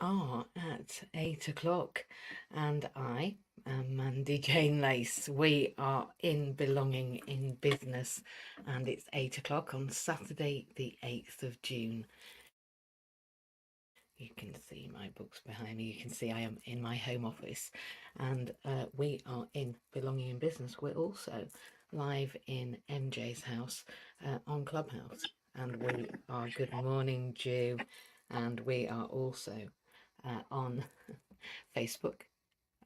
are at 8 o'clock, and I am Mandy Jane Lace. We are in Belonging in Business, and it's 8 o'clock on Saturday, the 8th of June. You can see my books behind me. You can see I am in my home office, and we are in Belonging in Business. We're also live in MJ's house on Clubhouse, and we are Good Morning Jew, and we are also on Facebook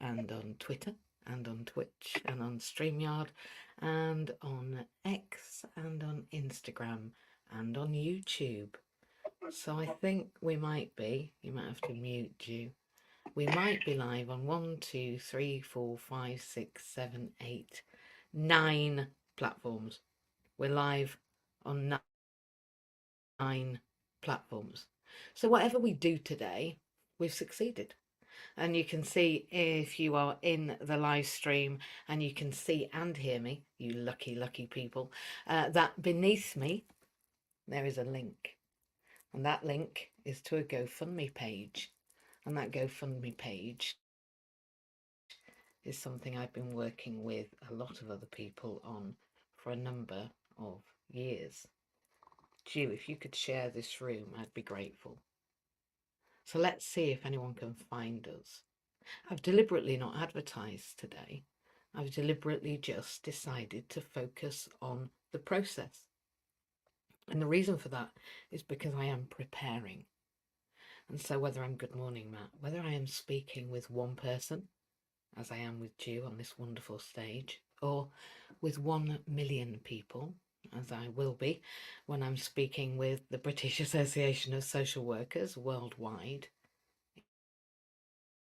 and on Twitter and on Twitch and on StreamYard and on X and on Instagram and on YouTube. So I think we might be, you might have to mute you. We might be live on 1, 2, 3, 4, 5, 6, 7, 8, 9 platforms. We're live on 9 platforms. So whatever we do today, we've succeeded. And you can see, if you are in the live stream and you can see and hear me, you lucky people, that beneath me there is a link, and that link is to a GoFundMe page, and that GoFundMe page is something I've been working with a lot of other people on for a number of years. Jew, if you could share this room, I'd be grateful. So let's see if anyone can find us. I've deliberately not advertised today. I've deliberately just decided to focus on the process. And the reason for that is because I am preparing. And so whether I'm Good Morning Matt, whether I am speaking with one person, as I am with you on this wonderful stage, or with 1 million people, as I will be when I'm speaking with the British Association of Social Workers worldwide,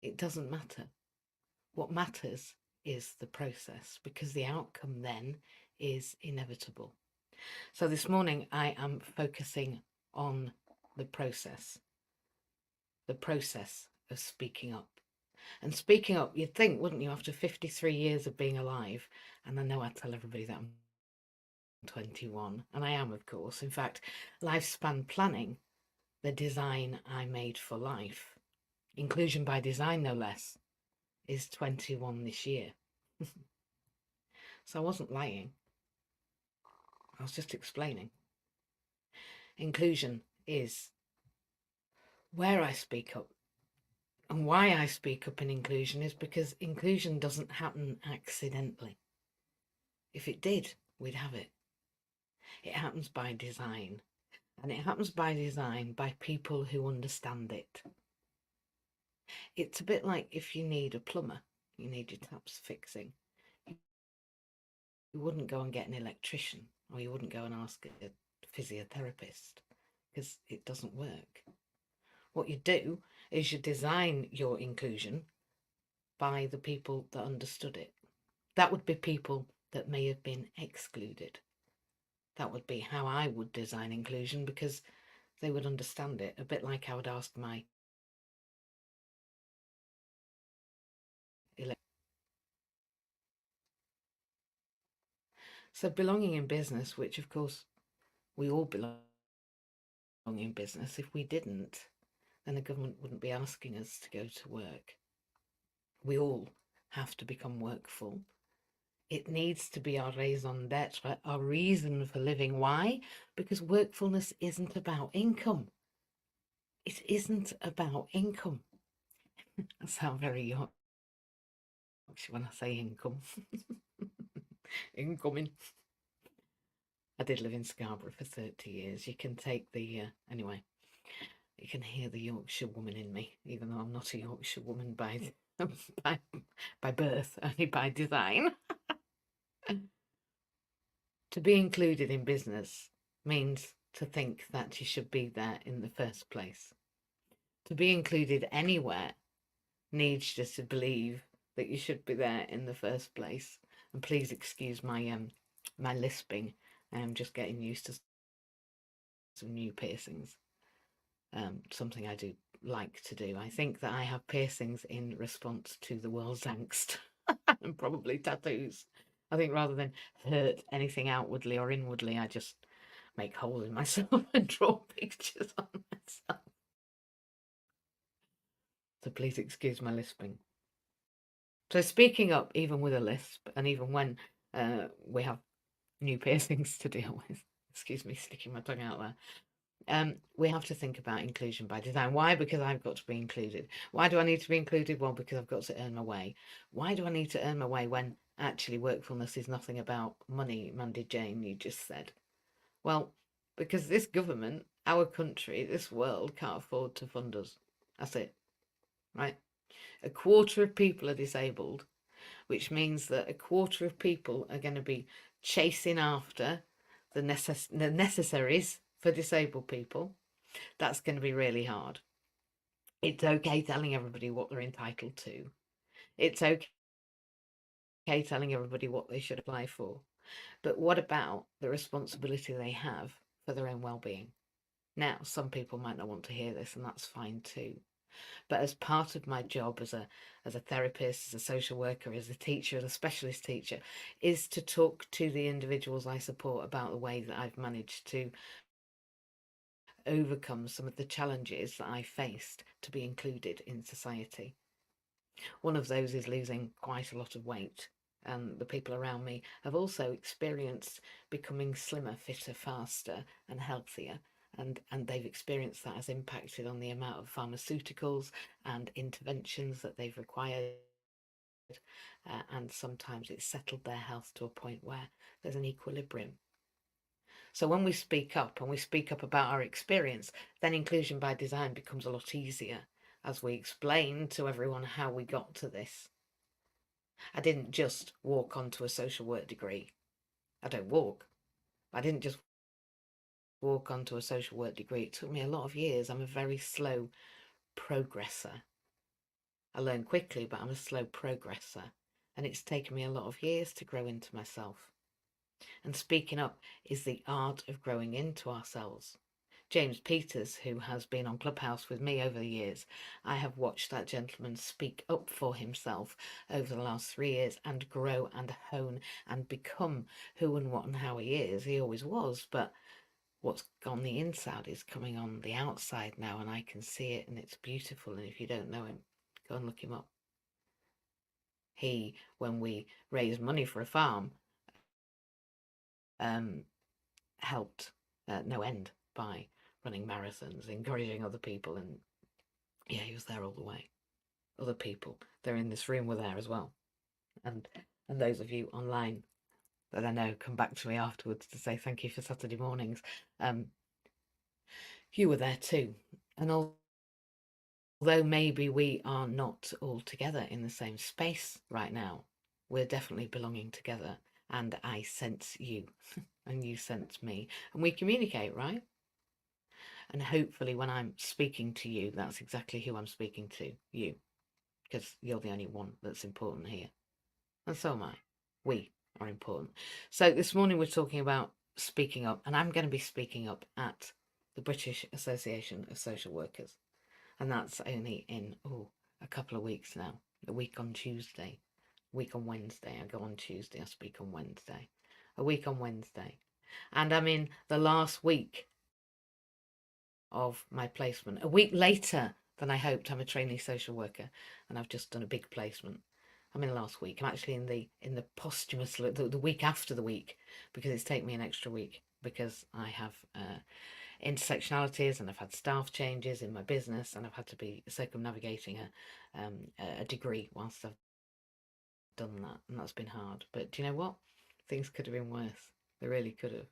it doesn't matter. What matters is the process, because the outcome then is inevitable. So this morning I am focusing on the process of speaking up. And speaking up, you'd think, wouldn't you, after 53 years of being alive, and I know I tell everybody that I'm 21, and I am, of course. In fact, lifespan planning, the design I made for life, inclusion by design no less, is 21 this year. So I wasn't lying. I was just explaining. Inclusion is where I speak up. And why I speak up in inclusion is because inclusion doesn't happen accidentally. If it did, we'd have it. It happens by design. And it happens by design by people who understand it. It's a bit like if you need a plumber, you need your taps fixing. You wouldn't go and get an electrician, or you wouldn't go and ask a physiotherapist, because it doesn't work. What you do is you design your inclusion by the people that understood it. That would be people that may have been excluded. That would be how I would design inclusion, because they would understand it, a bit like I would ask my So belonging in business, which of course we all belong in business. If we didn't, then the government wouldn't be asking us to go to work. We all have to become workful. It needs to be our raison d'etre, our reason for living. Why? Because workfulness isn't about income. It isn't about income. I sound very Yorkshire when I say income. Incoming. I did live in Scarborough for 30 years. You can take the, anyway, you can hear the Yorkshire woman in me, even though I'm not a Yorkshire woman by, by birth, only by design. To be included in business means to think that you should be there in the first place. To be included anywhere needs you to believe that you should be there in the first place. And please excuse my my lisping. I'm just getting used to some new piercings. Something I do like to do. I think that I have piercings in response to the world's angst and probably tattoos. I think rather than hurt anything outwardly or inwardly, I just make holes in myself and draw pictures on myself. So please excuse my lisping. So speaking up, even with a lisp, and even when we have new piercings to deal with, excuse me, sticking my tongue out there, we have to think about inclusion by design. Why? Because I've got to be included. Why do I need to be included? Well, because I've got to earn my way. Why do I need to earn my way when actually workfulness is nothing about money, Mandy Jane, you just said? Well, because this government, our country, this world can't afford to fund us. That's it, right? A quarter of people are disabled, which means that a quarter of people are going to be chasing after the necessaries for disabled people. That's going to be really hard. It's okay telling everybody what they're entitled to. It's okay telling everybody what they should apply for. But what about the responsibility they have for their own well-being? Now, some people might not want to hear this, and that's fine too. But as part of my job as a therapist, as a social worker, as a teacher, as a specialist teacher, is to talk to the individuals I support about the way that I've managed to overcome some of the challenges that I faced to be included in society. One of those is losing quite a lot of weight. And the people around me have also experienced becoming slimmer, fitter, faster and healthier. And they've experienced that has impacted on the amount of pharmaceuticals and interventions that they've required. And sometimes it's settled their health to a point where there's an equilibrium. So when we speak up and we speak up about our experience, then inclusion by design becomes a lot easier as we explain to everyone how we got to this. I didn't just walk onto a social work degree. I don't walk. I didn't just walk onto a social work degree. It took me a lot of years. I'm a very slow progressor. I learn quickly, but I'm a slow progressor. And it's taken me a lot of years to grow into myself. And speaking up is the art of growing into ourselves. James Peters, who has been on Clubhouse with me over the years, I have watched that gentleman speak up for himself over the last 3 years and grow and hone and become who and what and how he is. He always was, but what's on the inside is coming on the outside now, and I can see it, and it's beautiful. And if you don't know him, go and look him up. He, when we raised money for a farm, helped no end by running marathons, encouraging other people, and yeah, he was there all the way. Other people, they're in this room, were there as well, and those of you online that I know come back to me afterwards to say thank you for Saturday mornings. You were there too, and although maybe we are not all together in the same space right now, we're definitely belonging together, and I sense you and you sense me, and we communicate, right? And hopefully when I'm speaking to you, that's exactly who I'm speaking to, you, because you're the only one that's important here. And so am I. We are important. So this morning we're talking about speaking up, and I'm going to be speaking up at the British Association of Social Workers. And that's only in, a couple of weeks now. A week on Tuesday. A week on Wednesday. I go on Tuesday, I speak on Wednesday. A week on Wednesday. And I'm in the last week of my placement. A week later than I hoped. I'm a trainee social worker, and I've just done a big placement. I'm in the last week. I'm actually in the posthumous, the week after the week, because it's taken me an extra week because I have intersectionalities, and I've had staff changes in my business, and I've had to be circumnavigating a degree whilst I've done that, and that's been hard. But do you know what? Things could have been worse. They really could have.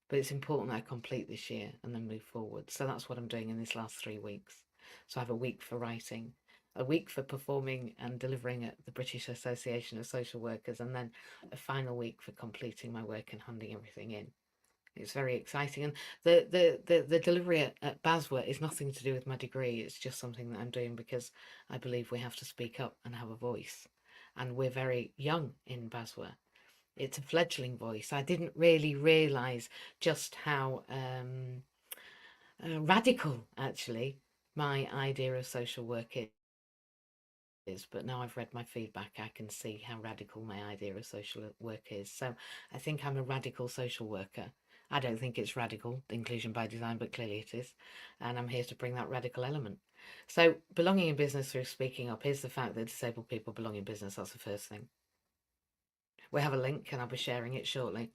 But it's important that I complete this year and then move forward. So that's what I'm doing in this last 3 weeks. So I have a week for writing, a week for performing and delivering at the British Association of Social Workers, and then a final week for completing my work and handing everything in. It's very exciting. And the delivery at BASWA is nothing to do with my degree. It's just something that I'm doing because I believe we have to speak up and have a voice. And we're very young in BASWA. It's a fledgling voice. I didn't really realise just how radical, actually, my idea of social work is. But now I've read my feedback, I can see how radical my idea of social work is. So I think I'm a radical social worker. I don't think it's radical, inclusion by design, but clearly it is. And I'm here to bring that radical element. So belonging in business through speaking up is the fact that disabled people belong in business. That's the first thing. We have a link and I'll be sharing it shortly.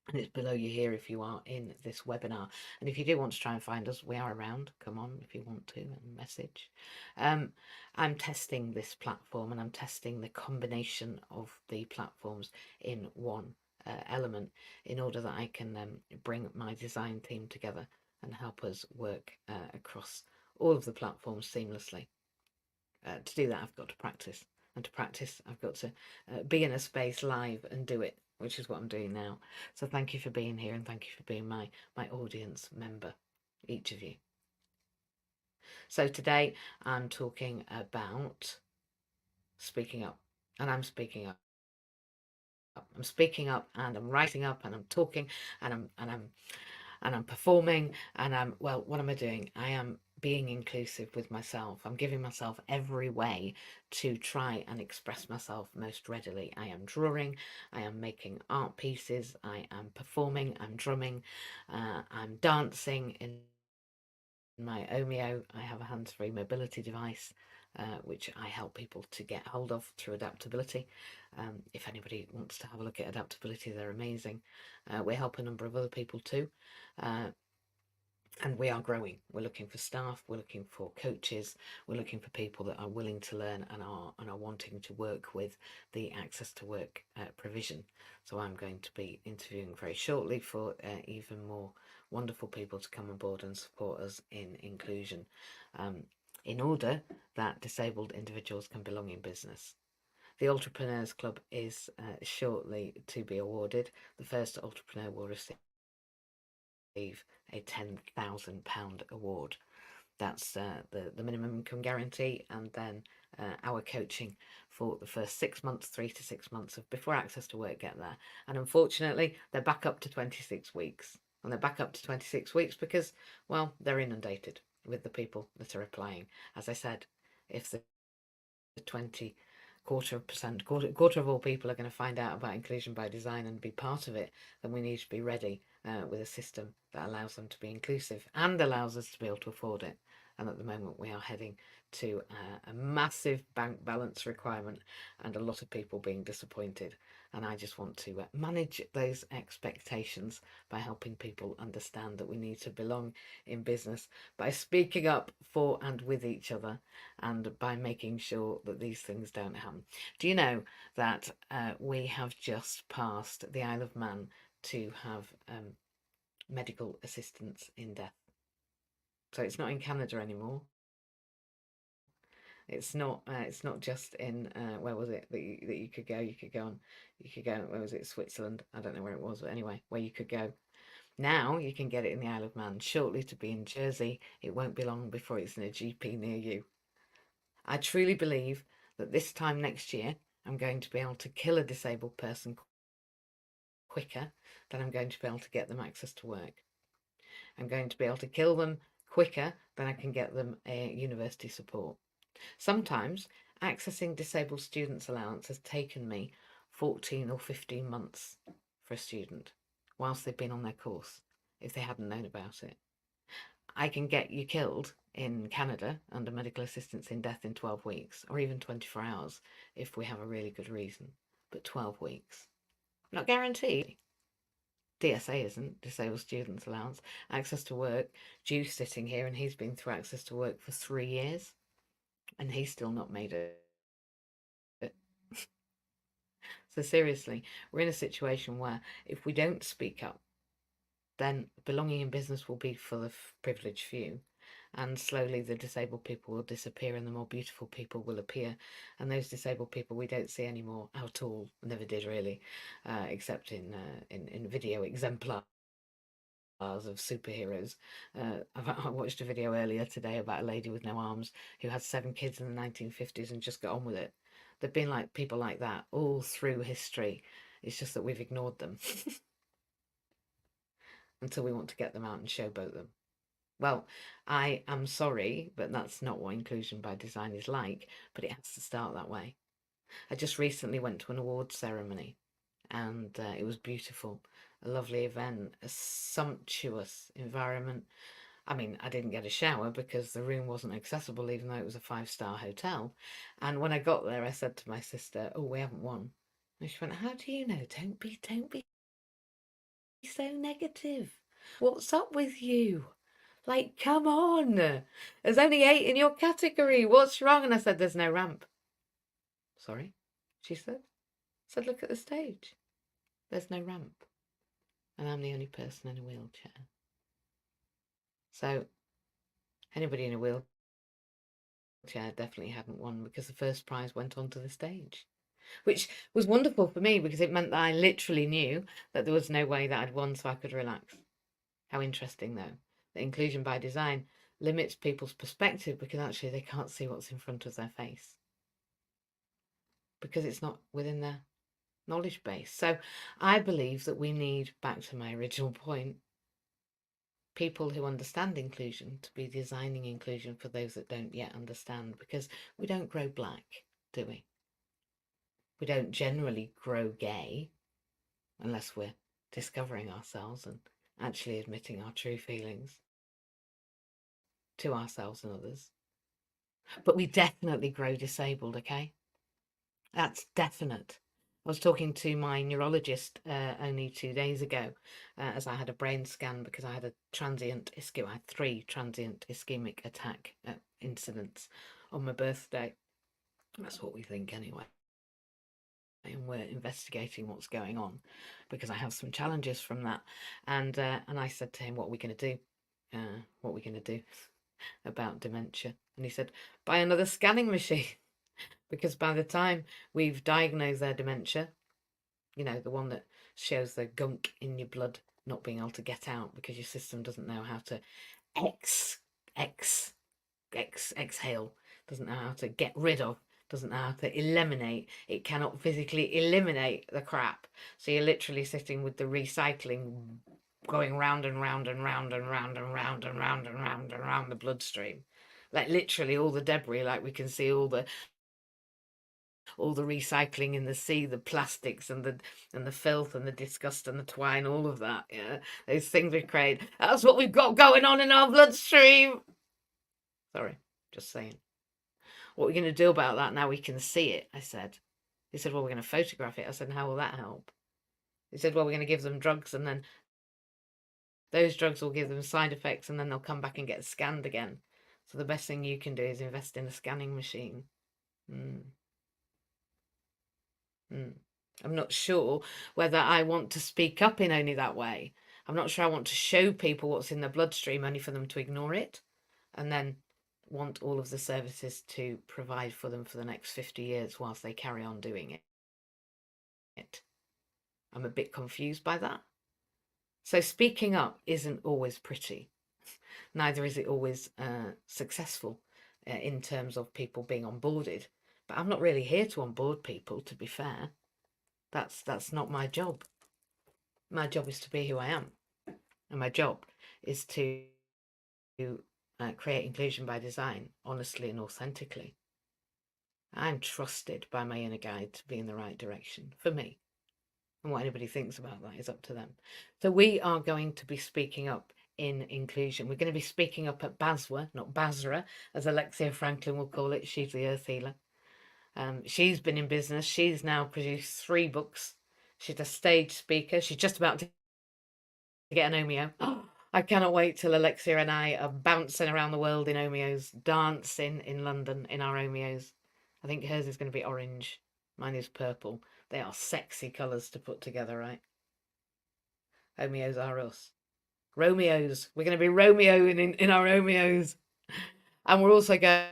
And it's below you here if you are in this webinar. And if you do want to try and find us, we are around. Come on if you want to, and message. I'm testing this platform and I'm testing the combination of the platforms in one element in order that I can bring my design team together and help us work across all of the platforms seamlessly. To do that, I've got to practice. And to practice, I've got to be in a space live and do it, which is what I'm doing now. So thank you for being here and thank you for being my audience member, each of you. So today I'm talking about speaking up, and I'm speaking up. I'm speaking up and I'm writing up and I'm talking and I'm performing and well, what am I doing? I am being inclusive with myself. I'm giving myself every way to try and express myself most readily. I am drawing, I am making art pieces, I am performing, I'm drumming, I'm dancing in my Omeo. I have a hands-free mobility device which I help people to get hold of through adaptability. If anybody wants to have a look at adaptability, they're amazing. We help a number of other people too. And we are growing. We're looking for staff, we're looking for coaches, we're looking for people that are willing to learn and are wanting to work with the access to work provision. So I'm going to be interviewing very shortly for even more wonderful people to come on board and support us in inclusion, in order that disabled individuals can belong in business. The Entrepreneurs Club is shortly to be awarded. The first entrepreneur will receive a £10,000 award. That's the minimum income guarantee, and then our coaching for the first 6 months, 3 to 6 months of before access to work get there. And unfortunately, they're back up to 26 weeks. And they're back up to 26 weeks because, well, they're inundated with the people that are applying. As I said, if the 20 quarter of all people are going to find out about inclusion by design and be part of it, then we need to be ready with a system that allows them to be inclusive and allows us to be able to afford it. And at the moment we are heading to a massive bank balance requirement and a lot of people being disappointed. And I just want to manage those expectations by helping people understand that we need to belong in business by speaking up for and with each other, and by making sure that these things don't happen. Do you know that we have just passed the Isle of Man to have medical assistance in death? So it's not in Canada anymore. It's not just in where was it that you could go? You could go on. You could go. Where was it? Switzerland. I don't know where it was, but anyway, where you could go. Now you can get it in the Isle of Man. Shortly to be in Jersey. It won't be long before it's in a GP near you. I truly believe that this time next year, I'm going to be able to kill a disabled person quicker than I'm going to be able to get them access to work. I'm going to be able to kill them quicker than I can get them university support. Sometimes accessing disabled students allowance has taken me 14 or 15 months for a student whilst they've been on their course, if they hadn't known about it. I can get you killed in Canada under medical assistance in death in 12 weeks, or even 24 hours if we have a really good reason. But 12 weeks. Not guaranteed. DSA isn't, Disabled Students Allowance. Access to work, Jude's sitting here and he's been through access to work for 3 years and he's still not made it. So seriously, we're in a situation where if we don't speak up, then belonging in business will be for the privileged few, and slowly the disabled people will disappear and the more beautiful people will appear, and those disabled people we don't see anymore at all, never did really, except in video exemplars of superheroes. I watched a video earlier today about a lady with no arms who had 7 kids in the 1950s and just got on with it. There've been like people like that all through history. It's just that we've ignored them until we want to get them out and showboat them. Well, I am sorry, but that's not what inclusion by design is like, but it has to start that way. I just recently went to an awards ceremony and it was beautiful. A lovely event, a sumptuous environment, I mean, I didn't get a shower because the room wasn't accessible, even though it was a 5-star hotel. And when I got there, I said to my sister, "Oh, we haven't won." And she went, "How do you know? Don't be so negative. What's up with you? Like, come on. There's only 8 in your category. What's wrong?" And I said, "There's no ramp." "Sorry," she said. I said, "Look at the stage. There's no ramp. And I'm the only person in a wheelchair." So anybody in a wheelchair definitely hadn't won, because the first prize went onto the stage, which was wonderful for me because it meant that I literally knew that there was no way that I'd won, so I could relax. How interesting, though, that inclusion by design limits people's perspective because actually they can't see what's in front of their face because it's not within their knowledge base. So I believe that we need, back to my original point, people who understand inclusion to be designing inclusion for those that don't yet understand, because we don't grow black, do we? We don't generally grow gay unless we're discovering ourselves and actually admitting our true feelings to ourselves and others. But we definitely grow disabled, okay? That's definite. I was talking to my neurologist only 2 days ago as I had a brain scan because I had I had 3 transient ischemic attack incidents on my birthday. That's what we think anyway. And we're investigating what's going on because I have some challenges from that. And I said to him, "What are we going to do? What are we going to do about dementia?" And he said, "Buy another scanning machine." Because by the time we've diagnosed their dementia, you know, the one that shows the gunk in your blood not being able to get out because your system doesn't know how to exhale, doesn't know how to get rid of, doesn't know how to eliminate. It cannot physically eliminate the crap. So you're literally sitting with the recycling going round and round and round and round and round and round and round and round the bloodstream. Like literally all the debris, like we can see all the recycling in the sea, the plastics and the filth and the disgust and the twine, all of that. Yeah, those things we create. That's what we've got going on in our bloodstream. Sorry, just saying. What are we going to do about that now we can see it? I said. He said, "Well, we're going to photograph it." I said, "How will that help?" He said, "Well, we're going to give them drugs, and then those drugs will give them side effects, and then they'll come back and get scanned again. So the best thing you can do is invest in a scanning machine." I'm not sure whether I want to speak up in only that way. I'm not sure I want to show people what's in the bloodstream only for them to ignore it and then want all of the services to provide for them for the next 50 years whilst they carry on doing it. I'm a bit confused by that. So speaking up isn't always pretty. Neither is it always successful in terms of people being onboarded. But I'm not really here to onboard people, to be fair. That's not my job. My job is to be who I am. And my job is to create inclusion by design, honestly and authentically. I'm trusted by my inner guide to be in the right direction for me. And what anybody thinks about that is up to them. So we are going to be speaking up in inclusion. We're going to be speaking up at BASWA, not Basra, as Alexia Franklin will call it. She's the earth healer. She's been in business. She's now produced 3 books. She's a stage speaker. She's just about to get an Omeo. I cannot wait till Alexia and I are bouncing around the world in Omeos, dancing in London in our Omeos. I think hers is going to be orange. Mine is purple. They are sexy colours to put together, right? Omeos are us. Romeos. We're going to be Romeo in our Omeos. And we're also going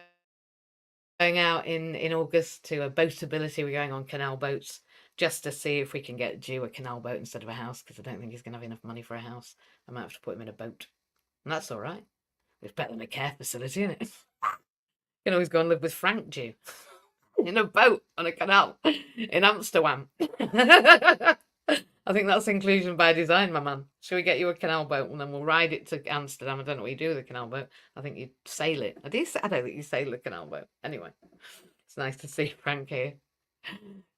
out in August to a Boatability. We're going on canal boats just to see if we can get Jew a canal boat instead of a house, because I don't think he's going to have enough money for a house. I might have to put him in a boat. And that's all right. It's better than a care facility, isn't it? You can always go and live with Frank Jew in a boat on a canal in Amsterdam. I think that's inclusion by design, my man. Shall we get you a canal boat and then we'll ride it to Amsterdam? I don't know what you do with a canal boat. I think you sail it. I don't think you sail a canal boat. Anyway, it's nice to see Frank here.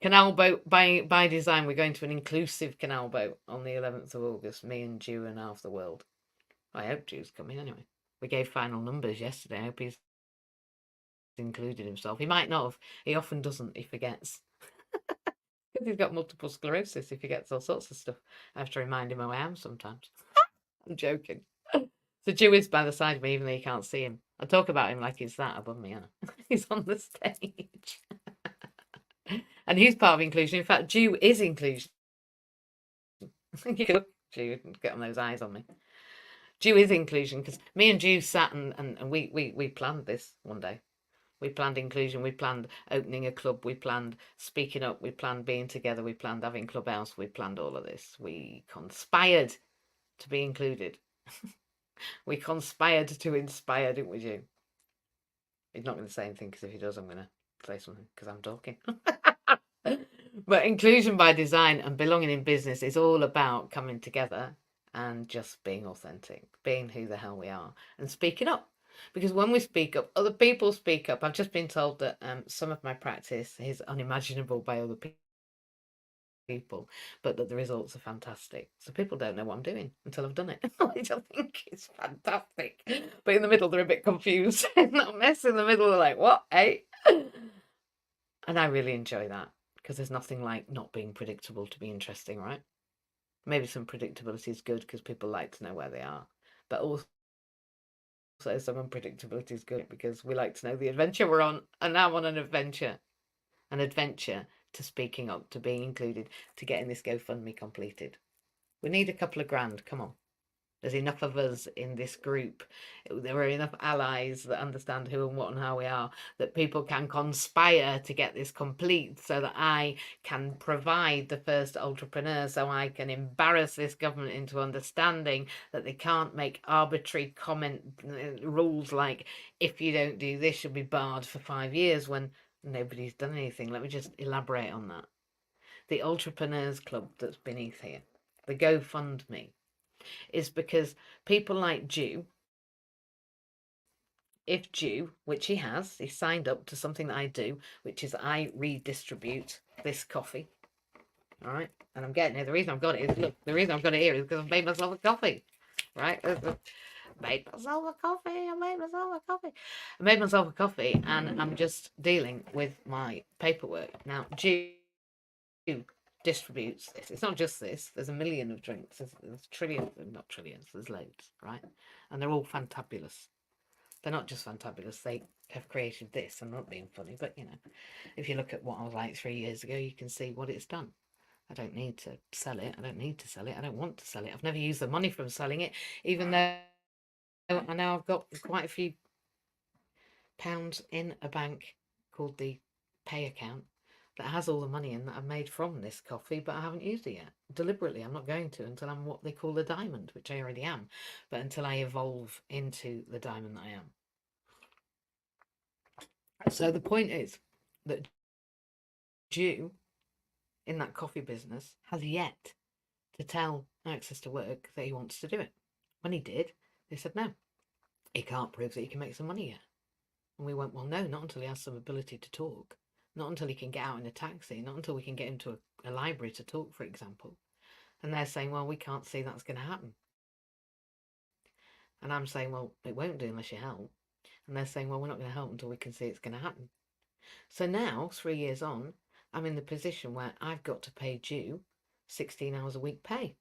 Canal boat by design. We're going to an inclusive canal boat on the 11th of August. Me and Jew and half the world. I hope Jew's coming anyway. We gave final numbers yesterday. I hope he's included himself. He might not have. He often doesn't. He forgets. Because he's got multiple sclerosis. He forgets all sorts of stuff. I have to remind him who I am sometimes. I'm joking. The Jew is by the side of me, even though you can't see him. I talk about him like he's that above me, Anna. He's on the stage. And he's part of inclusion. In fact, Jew is inclusion. You can look, Jew, get on those eyes on me. Jew is inclusion, because me and Jew sat and we planned this one day. We planned inclusion, we planned opening a club, we planned speaking up, we planned being together, we planned having Clubhouse, we planned all of this. We conspired to be included. We conspired to inspire, didn't we, Jew? He's not going to say anything, because if he does, I'm going to say something, because I'm talking. But inclusion by design and belonging in business is all about coming together and just being authentic, being who the hell we are, and speaking up. Because when we speak up, other people speak up. I've just been told that some of my practice is unimaginable by other people, but that the results are fantastic. So people don't know what I'm doing until I've done it, which I think is fantastic. But in the middle, they're a bit confused. In that mess in the middle, they're like, what, eh? And I really enjoy that, because there's nothing like not being predictable to be interesting, right? Maybe some predictability is good because people like to know where they are, but also some unpredictability is good because we like to know the adventure we're on, and now I'm on an adventure to speaking up, to being included, to getting this GoFundMe completed. We need a couple of grand, come on. There's enough of us in this group. There are enough allies that understand who and what and how we are, that people can conspire to get this complete, so that I can provide the first entrepreneur, so I can embarrass this government into understanding that they can't make arbitrary comment rules like, if you don't do this, you'll be barred for 5 years, when nobody's done anything. Let me just elaborate on that. The Entrepreneurs Club that's beneath here, the GoFundMe, is because people like Jew, if Jew, which he has, he signed up to something that I do, which is I redistribute this coffee. All right. And I'm getting it. The reason I've got it is, look, the reason I've got it here is because I've made myself a coffee. Right? Made myself a coffee. I made myself a coffee. I made myself a coffee, and I'm just dealing with my paperwork. Now, Jew distributes this. It's not just this. There's a million of drinks. There's trillions, not trillions. There's loads, right? And they're all fantabulous. They're not just fantabulous. They have created this. I'm not being funny, but you know, if you look at what I was like 3 years ago, you can see what it's done. I don't need to sell it. I don't need to sell it. I don't want to sell it. I've never used the money from selling it, even though I know I've got quite a few pounds in a bank called the pay account that has all the money in that I've made from this coffee, but I haven't used it yet. Deliberately, I'm not going to until I'm what they call a diamond, which I already am, but until I evolve into the diamond that I am. So the point is that Jew in that coffee business has yet to tell Access to Work that he wants to do it. When he did, they said no, he can't prove that he can make some money yet. And we went, well, no, not until he has some ability to talk. Not until he can get out in a taxi. Not until we can get him to a library to talk, for example. And they're saying, well, we can't see that's going to happen. And I'm saying, well, it won't do unless you help. And they're saying, well, we're not going to help until we can see it's going to happen. So now, 3 years on, I'm in the position where I've got to pay Jew 16 hours a week pay.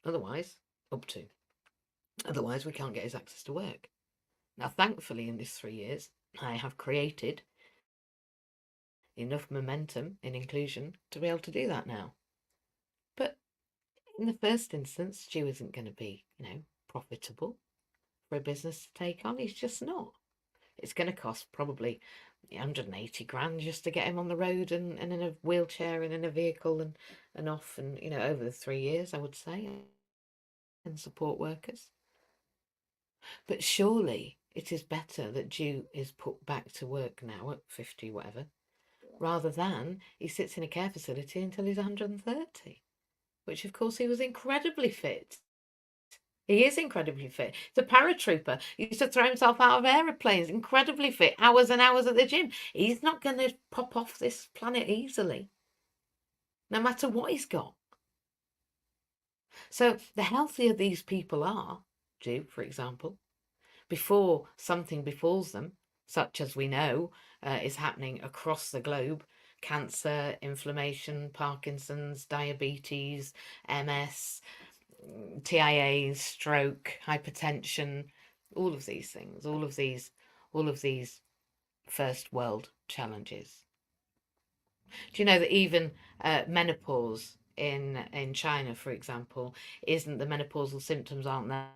Otherwise, up to. Otherwise, we can't get his Access to Work. Now, thankfully, in these 3 years, I have created enough momentum in inclusion to be able to do that now. But in the first instance, Jew isn't going to be, profitable for a business to take on. He's just not. It's going to cost probably 180 grand just to get him on the road and in a wheelchair and in a vehicle and off, and over the 3 years, I would say, and support workers. But surely it is better that Jew is put back to work now at 50 whatever, rather than he sits in a care facility until he's 130, which of course he was incredibly fit. He is incredibly fit. He's a paratrooper. He used to throw himself out of aeroplanes, incredibly fit, hours and hours at the gym. He's not going to pop off this planet easily, no matter what he's got. So the healthier these people are, Jew, for example, before something befalls them, such as we know is happening across the globe. Cancer, inflammation, Parkinson's, diabetes, MS, TIAs, stroke, hypertension, all of these things, all of these first world challenges. Do you know that even menopause in China, for example, isn't the menopausal symptoms aren't there,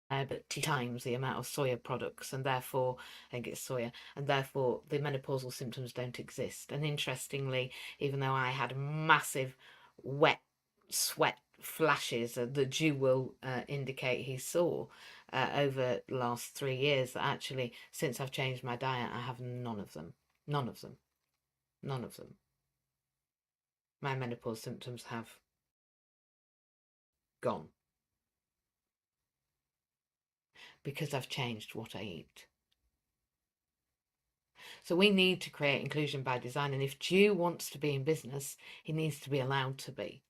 but 10 times the amount of soya products, and therefore, I think it's soya, and therefore the menopausal symptoms don't exist. And interestingly, even though I had massive wet sweat flashes that Jew will indicate he saw over the last 3 years, that actually since I've changed my diet, I have none of them. None of them. None of them. My menopause symptoms have gone because I've changed what I eat. So we need to create inclusion by design. And if Jew wants to be in business, he needs to be allowed to be.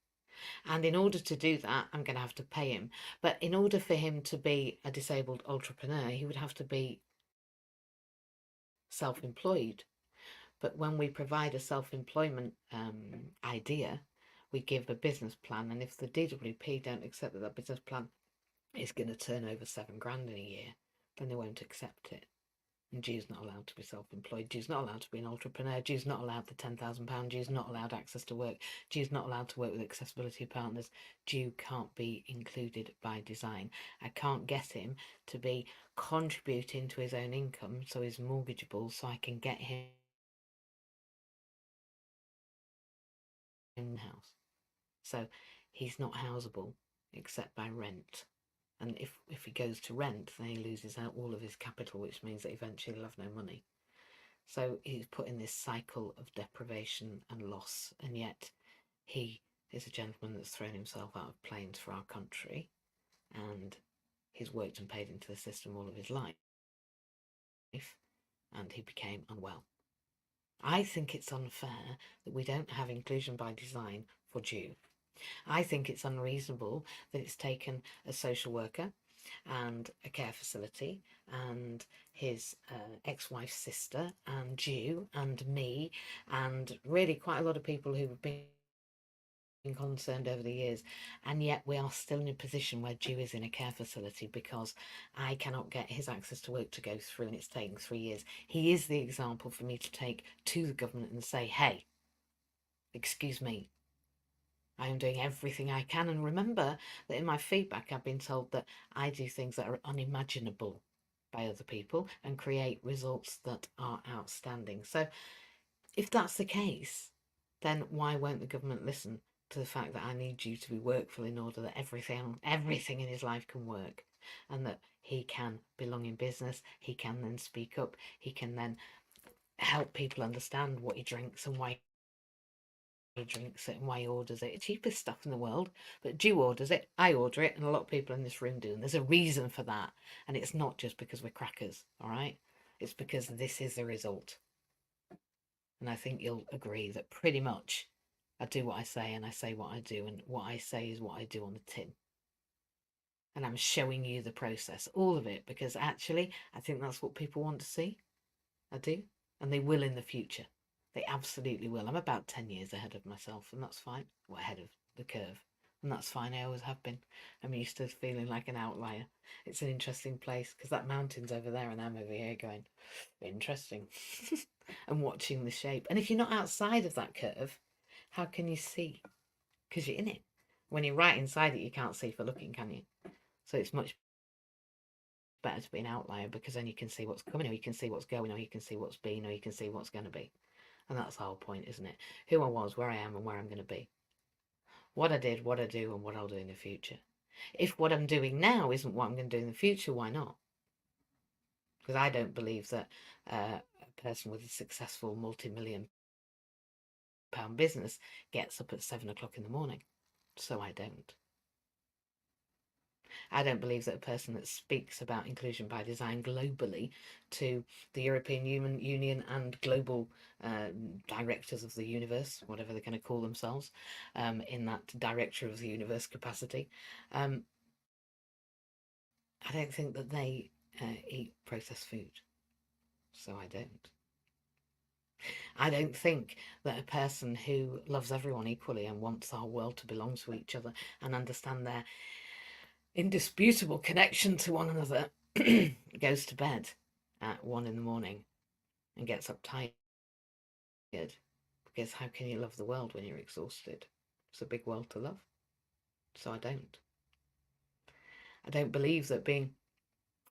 And in order to do that, I'm going to have to pay him. But in order for him to be a disabled entrepreneur, he would have to be self-employed. But when we provide a self-employment idea, we give a business plan. And if the DWP don't accept that business plan is going to turn over £7,000 in a year, then they won't accept it. And Jew's not allowed to be self-employed. Jew's not allowed to be an entrepreneur. Jew's not allowed the £10,000. Jew's not allowed access to work. Jew's not allowed to work with accessibility partners. Jew can't be included by design. I can't get him to be contributing to his own income so he's mortgageable, so I can get him in the house. So he's not houseable except by rent. And if he goes to rent, then he loses out all of his capital, which means that eventually he'll have no money. So he's put in this cycle of deprivation and loss, and yet he is a gentleman that's thrown himself out of planes for our country, and he's worked and paid into the system all of his life, and he became unwell. I think it's unfair that we don't have inclusion by design for Jew. I think it's unreasonable that it's taken a social worker and a care facility and his ex-wife's sister and Jew and me and really quite a lot of people who have been concerned over the years, and yet we are still in a position where Jew is in a care facility because I cannot get his access to work to go through, and it's taken 3 years. He is the example for me to take to the government and say, hey, excuse me, I am doing everything I can. And remember that in my feedback, I've been told that I do things that are unimaginable by other people and create results that are outstanding. So if that's the case, then why won't the government listen to the fact that I need you to be workful in order that everything in his life can work, and that he can belong in business, he can then speak up, he can then help people understand what he drinks and why he drinks it and why he orders it. It's cheapest stuff in the world, but Jew orders it, I order it, and a lot of people in this room do. And there's a reason for that. And it's not just because we're crackers, all right? It's because this is the result. And I think you'll agree that pretty much I do what I say and I say what I do, and what I say is what I do on the tin. And I'm showing you the process, all of it, because actually I think that's what people want to see. I do. And they will in the future. They absolutely will. I'm about 10 years ahead of myself, and that's fine. Well, ahead of the curve. And that's fine. I always have been. I'm used to feeling like an outlier. It's an interesting place because that mountain's over there and I'm over here going, interesting. And watching the shape. And if you're not outside of that curve, how can you see? Because you're in it. When you're right inside it, you can't see for looking, can you? So it's much better to be an outlier, because then you can see what's coming, or you can see what's going, or you can see what's been, or you can see what's going to be. And that's the whole point, isn't it? Who I was, where I am, and where I'm going to be. What I did, what I do, and what I'll do in the future. If what I'm doing now isn't what I'm going to do in the future, why not? Because I don't believe that a person with a successful multi-million pound business gets up at 7 o'clock in the morning. So I don't. I don't believe that a person that speaks about inclusion by design globally to the European Union and global directors of the universe, whatever they're going to call themselves, in that director of the universe capacity, I don't think that they eat processed food, so I don't. I don't think that a person who loves everyone equally and wants our world to belong to each other and understand their indisputable connection to one another goes to bed at 1 in the morning and gets up tired. Because how can you love the world when you're exhausted? It's a big world to love. So I don't. I don't believe that being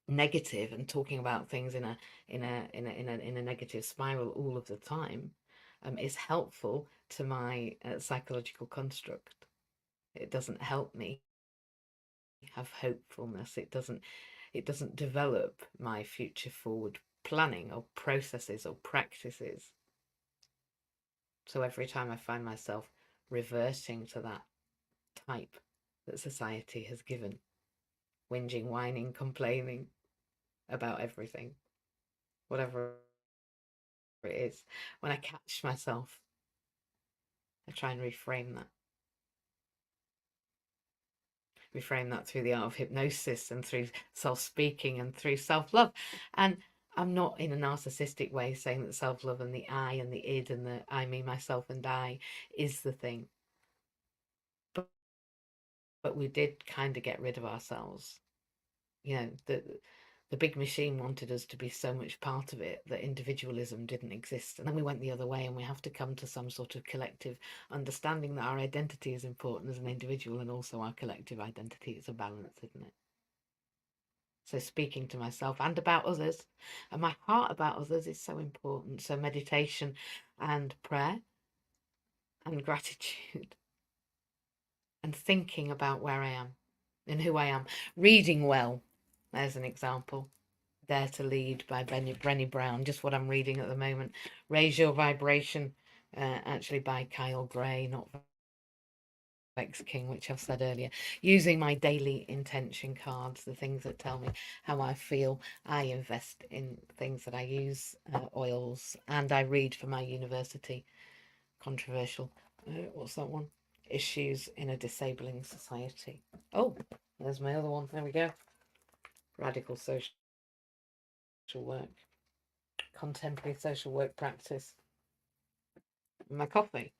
negative and talking about things in a negative spiral all of the time is helpful to my psychological construct. It doesn't help me have hopefulness. It doesn't develop my future forward planning or processes or practices. So every time I find myself reverting to that type that society has given, whinging, whining, complaining about everything, whatever it is, when I catch myself, I try and reframe that. Reframe that through the art of hypnosis and through self-speaking and through self-love. And I'm not in a narcissistic way saying that self-love and the I and the id and the I, me, myself and I is the thing. But we did kind of get rid of ourselves. You know, the big machine wanted us to be so much part of it that individualism didn't exist. And then we went the other way, and we have to come to some sort of collective understanding that our identity is important as an individual and also our collective identity. It's a balance, isn't it? So speaking to myself and about others, and my heart about others is so important. So meditation and prayer and gratitude and thinking about where I am and who I am. Reading well, there's an example. Dare to Lead by Brené Brown, just what I'm reading at the moment. Raise Your Vibration, actually by Kyle Gray, not Vex King, which I've said earlier. Using my daily intention cards, the things that tell me how I feel. I invest in things that I use, oils, and I read for my university. Controversial. What's that one? Issues in a Disabling Society. Oh, there's my other one. There we go. Radical Social Work. Contemporary Social Work Practice. My coffee.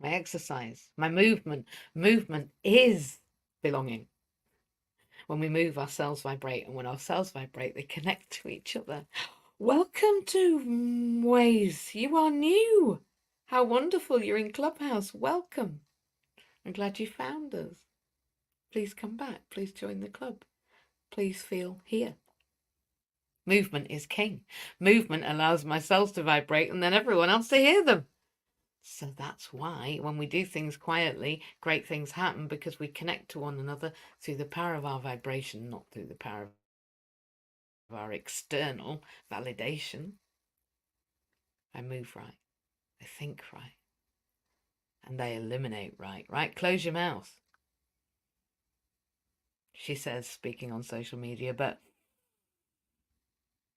My exercise. My movement. Movement is belonging. When we move, our cells vibrate, and when our cells vibrate, they connect to each other. Welcome to Ways. You are new. How wonderful. You're in Clubhouse. Welcome. I'm glad you found us. Please come back. Please join the club. Please feel here. Movement is king. Movement allows my cells to vibrate and then everyone else to hear them. So that's why when we do things quietly, great things happen, because we connect to one another through the power of our vibration, not through the power of our external validation. I move right. I think right. And I eliminate right. Right? Close your mouth, she says, speaking on social media, but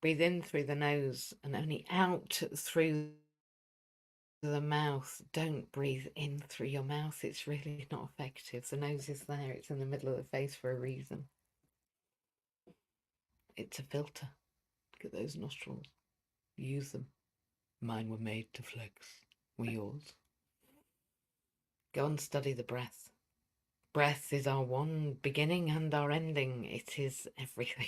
breathe in through the nose and only out through the mouth. Don't breathe in through your mouth. It's really not effective. The nose is there. It's in the middle of the face for a reason. It's a filter. Look at those nostrils. Use them. Mine were made to flex. Were yours? Go and study the breath. Breath is our one beginning and our ending. It is everything.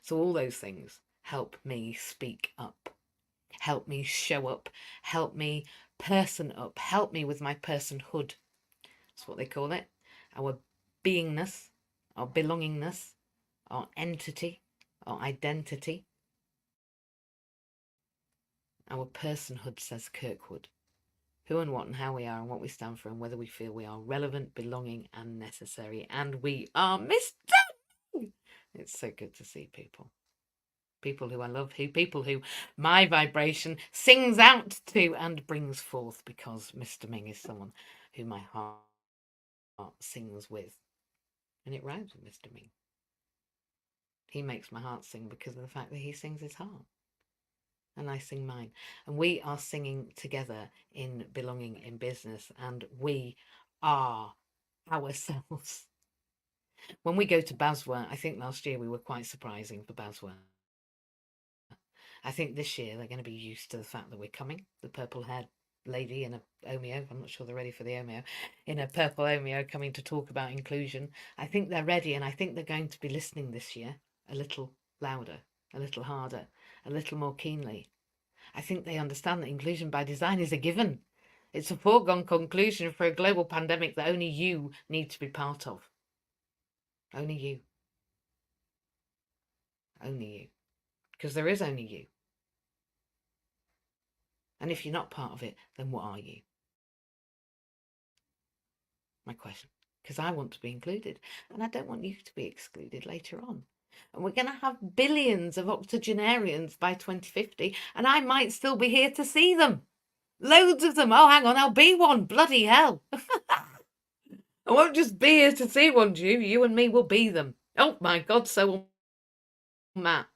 So all those things help me speak up, help me show up, help me person up, help me with my personhood. That's what they call it. Our beingness, our belongingness, our entity, our identity. Our personhood, says Kirkwood. Who and what and how we are and what we stand for and whether we feel we are relevant, belonging and necessary. And we are Mr. It's so good to see people. People who I love, people who my vibration sings out to and brings forth, because Mr. Ming is someone who my heart sings with. And it rhymes with Mr. Ming. He makes my heart sing because of the fact that he sings his heart. And I sing mine. And we are singing together in Belonging in Business. And we are ourselves. When we go to BASWA, I think last year we were quite surprising for BASWA. I think this year they're going to be used to the fact that we're coming. The purple-haired lady in a Omeo, I'm not sure they're ready for the Omeo, in a purple Omeo coming to talk about inclusion. I think they're ready, and I think they're going to be listening this year a little louder, a little harder, a little more keenly. I think they understand that inclusion by design is a given. It's a foregone conclusion for a global pandemic that only you need to be part of. Only you. Only you. Because there is only you. And if you're not part of it, then what are you? My question. Because I want to be included, and I don't want you to be excluded later on. And we're going to have billions of octogenarians by 2050, and I might still be here to see them. Loads of them. Oh, hang on, I'll be one. Bloody hell. I won't just be here to see one, you and me will be them. Oh my God, so will Matt,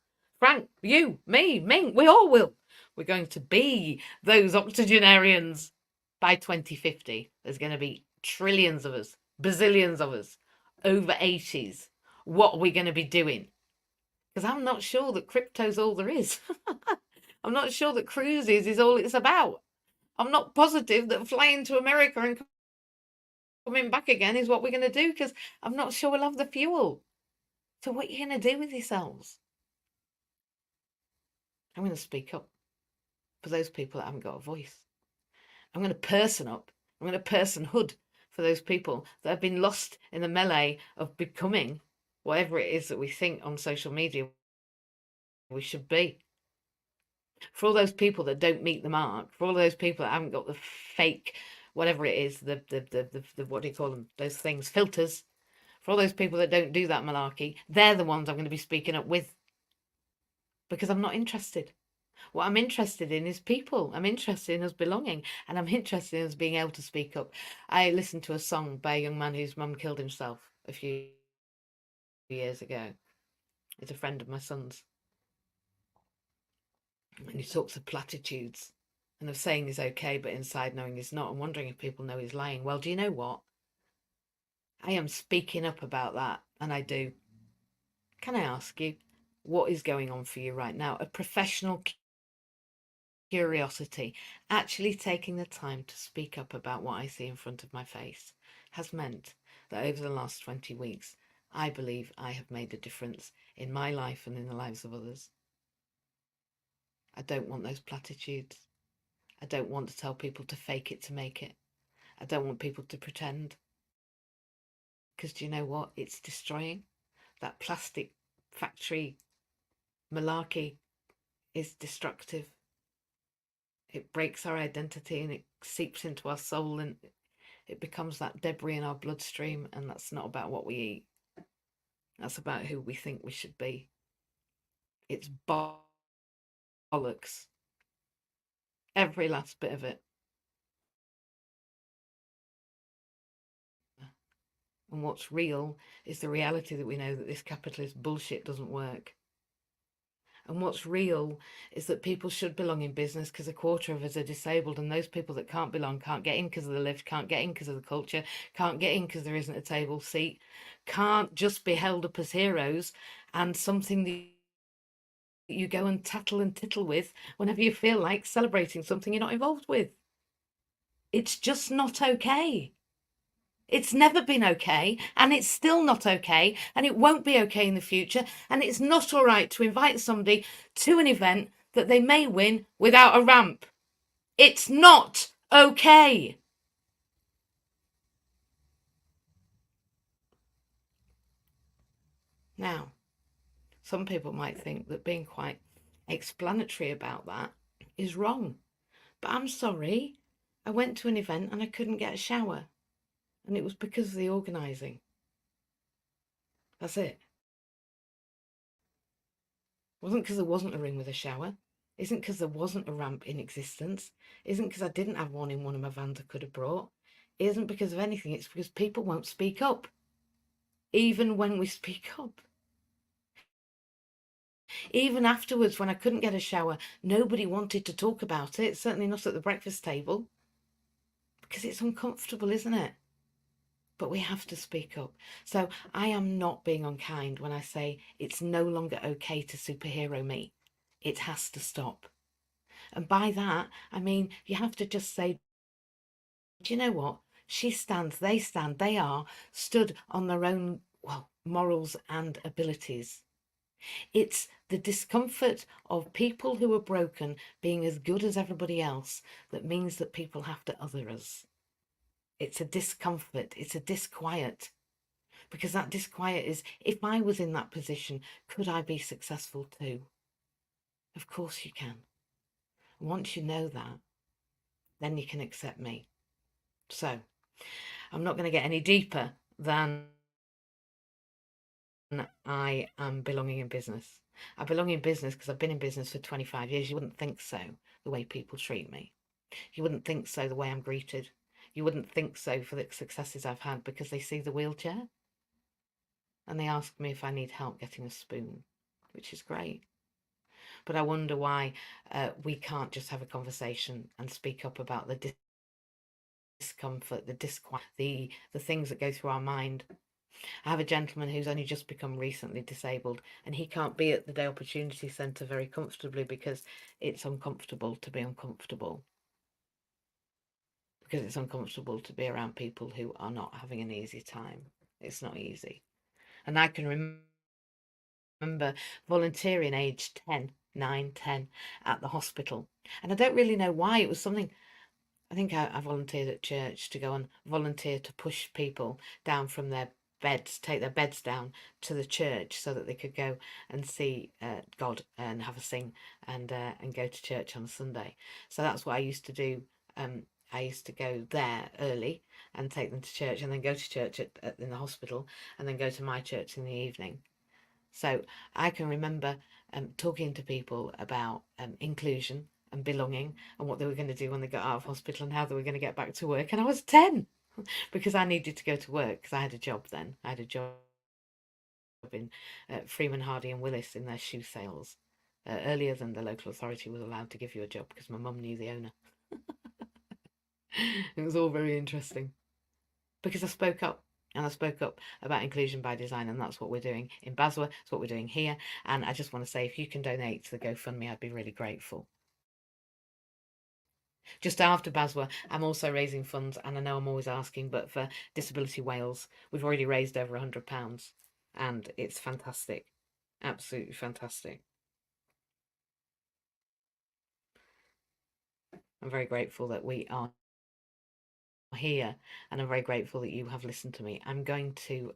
Frank, you, me, Ming, we all will. We're going to be those octogenarians by 2050. There's going to be trillions of us, bazillions of us, over 80s. What are we going to be doing? Because I'm not sure that crypto's all there is. I'm not sure that cruises is all it's about. I'm not positive that flying to America and coming back again is what we're going to do, because I'm not sure we'll have the fuel. So what are you going to do with yourselves? I'm going to speak up for those people that haven't got a voice. I'm going to person up. I'm going to personhood for those people that have been lost in the melee of becoming whatever it is that we think on social media we should be. For all those people that don't meet the mark, for all those people that haven't got the fake, whatever it is, the what do you call them? Those things, filters. For all those people that don't do that malarkey, they're the ones I'm going to be speaking up with. Because I'm not interested. What I'm interested in is people. I'm interested in us belonging, and I'm interested in us being able to speak up. I listened to a song by a young man whose mum killed himself a few years ago. It's a friend of my son's. And he talks of platitudes and of saying he's okay, but inside knowing he's not, and wondering if people know he's lying. Well, do you know what? I am speaking up about that, and I do. Can I ask you, what is going on for you right now? A professional curiosity, actually taking the time to speak up about what I see in front of my face, has meant that over the last 20 weeks, I believe I have made a difference in my life and in the lives of others. I don't want those platitudes. I don't want to tell people to fake it to make it. I don't want people to pretend. Because do you know what? It's destroying. That plastic factory malarkey is destructive. It breaks our identity and it seeps into our soul, and it becomes that debris in our bloodstream, and that's not about what we eat. That's about who we think we should be. It's bollocks. Every last bit of it. And what's real is the reality that we know that this capitalist bullshit doesn't work. And what's real is that people should belong in business, because a quarter of us are disabled, and those people that can't belong can't get in because of the lift, can't get in because of the culture, can't get in because there isn't a table seat, can't just be held up as heroes and something that you go and tattle and tittle with whenever you feel like celebrating something you're not involved with. It's just not okay. It's never been okay, and it's still not okay, and it won't be okay in the future, and it's not all right to invite somebody to an event that they may win without a ramp. It's not okay. Now, some people might think that being quite explanatory about that is wrong, but I'm sorry. I went to an event and I couldn't get a shower, and it was because of the organising. That's it. It wasn't because there wasn't a ring with a shower. It isn't because there wasn't a ramp in existence. It isn't because I didn't have one in one of my vans I could have brought. It isn't because of anything. It's because people won't speak up. Even when we speak up. Even afterwards, when I couldn't get a shower, nobody wanted to talk about it. Certainly not at the breakfast table. Because it's uncomfortable, isn't it? but we have to speak up. So I am not being unkind when I say it's no longer okay to superhero me. It has to stop. And by that, I mean, you have to just say, do you know what? She stands, they are stood on their own, well, morals and abilities. It's the discomfort of people who are broken being as good as everybody else that means that people have to other us. It's a discomfort, it's a disquiet. Because that disquiet is, if I was in that position, could I be successful too? Of course you can. Once you know that, then you can accept me. So I'm not going to get any deeper than I am belonging in business. I belong in business because I've been in business for 25 years. You wouldn't think so, the way people treat me. You wouldn't think so, the way I'm greeted. You wouldn't think so for the successes I've had, because they see the wheelchair and they ask me if I need help getting a spoon, which is great. But I wonder why we can't just have a conversation and speak up about the discomfort, the disquiet, the things that go through our mind. I have a gentleman who's only just become recently disabled, and he can't be at the Day Opportunity Centre very comfortably because it's uncomfortable to be uncomfortable. Because it's uncomfortable to be around people who are not having an easy time. It's not easy. And I can remember volunteering aged 10, 9, 10 at the hospital. And I don't really know why. It was something, I think I volunteered at church to go and volunteer to push people down from their beds, take their beds down to the church so that they could go and see God and have a sing and go to church on a Sunday. So that's what I used to do. I used to go there early and take them to church, and then go to church in the hospital, and then go to my church in the evening. So I can remember talking to people about inclusion and belonging and what they were going to do when they got out of hospital and how they were going to get back to work. And I was 10 because I needed to go to work because I had a job then. I had a job in Freeman, Hardy and Willis in their shoe sales, earlier than the local authority was allowed to give you a job because my mum knew the owner. It was all very interesting because I spoke up. And I spoke up about inclusion by design, and that's what we're doing in Basworth. It's what we're doing here. And I just want to say, if you can donate to the GoFundMe, I'd be really grateful. Just after Basworth, I'm also raising funds, and I know I'm always asking, but for Disability Wales, we've already raised over £100, and it's fantastic. Absolutely fantastic. I'm very grateful that we are here, and I'm very grateful that you have listened to me. I'm going to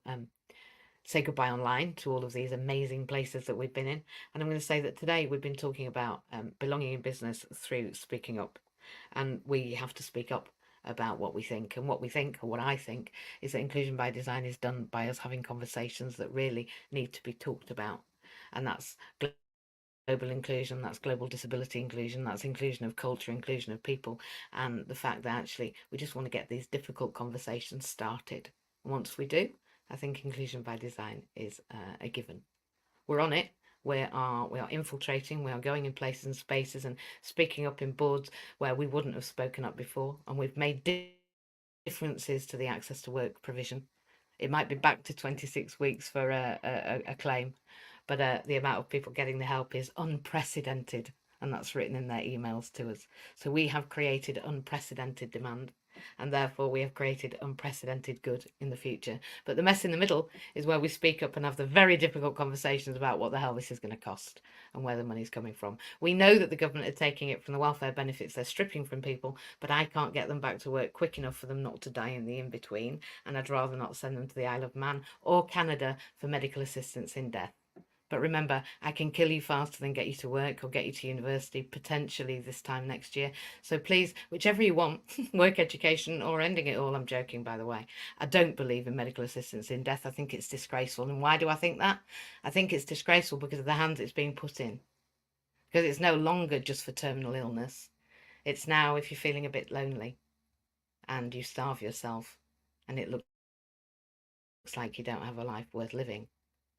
say goodbye online to all of these amazing places that we've been in. And I'm going to say that today we've been talking about belonging in business through speaking up. And we have to speak up about what we think. And what we think, or what I think, is that inclusion by design is done by us having conversations that really need to be talked about. And that's global inclusion, that's global disability inclusion, that's inclusion of culture, inclusion of people, and the fact that actually we just want to get these difficult conversations started. Once we do, I think inclusion by design is a given. We're on it. We are infiltrating. We are going in places and spaces and speaking up in boards where we wouldn't have spoken up before, and we've made differences to the access to work provision. It might be back to 26 weeks for a claim, but the amount of people getting the help is unprecedented, and that's written in their emails to us. So we have created unprecedented demand, and therefore we have created unprecedented good in the future. But the mess in the middle is where we speak up and have the very difficult conversations about what the hell this is going to cost and where the money's coming from. We know that the government are taking it from the welfare benefits they're stripping from people, but I can't get them back to work quick enough for them not to die in the in-between, and I'd rather not send them to the Isle of Man or Canada for medical assistance in death. But remember, I can kill you faster than get you to work or get you to university, potentially this time next year. So please, whichever you want, work, education, or ending it all. I'm joking, by the way. I don't believe in medical assistance in death. I think it's disgraceful. And why do I think that? I think it's disgraceful because of the hands it's being put in. Because it's no longer just for terminal illness. It's now if you're feeling a bit lonely and you starve yourself and it looks like you don't have a life worth living,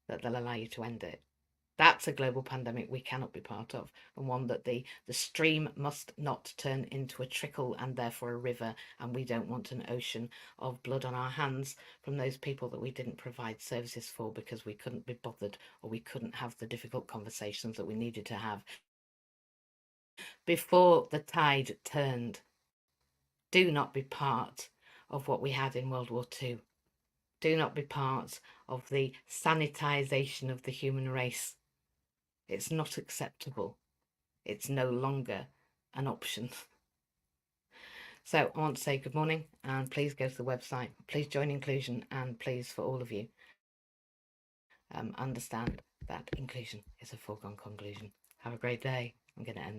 that they'll allow you to end it. That's a global pandemic we cannot be part of, and one that the stream must not turn into a trickle and therefore a river, and we don't want an ocean of blood on our hands from those people that we didn't provide services for because we couldn't be bothered, or we couldn't have the difficult conversations that we needed to have before the tide turned. Do not be part of what we had in World War II. Do not be part of the sanitization of the human race. It's not acceptable. It's no longer an option. So I want to say good morning, and please go to the website. Please join inclusion, and please, for all of you, understand that inclusion is a foregone conclusion. Have a great day. I'm going to end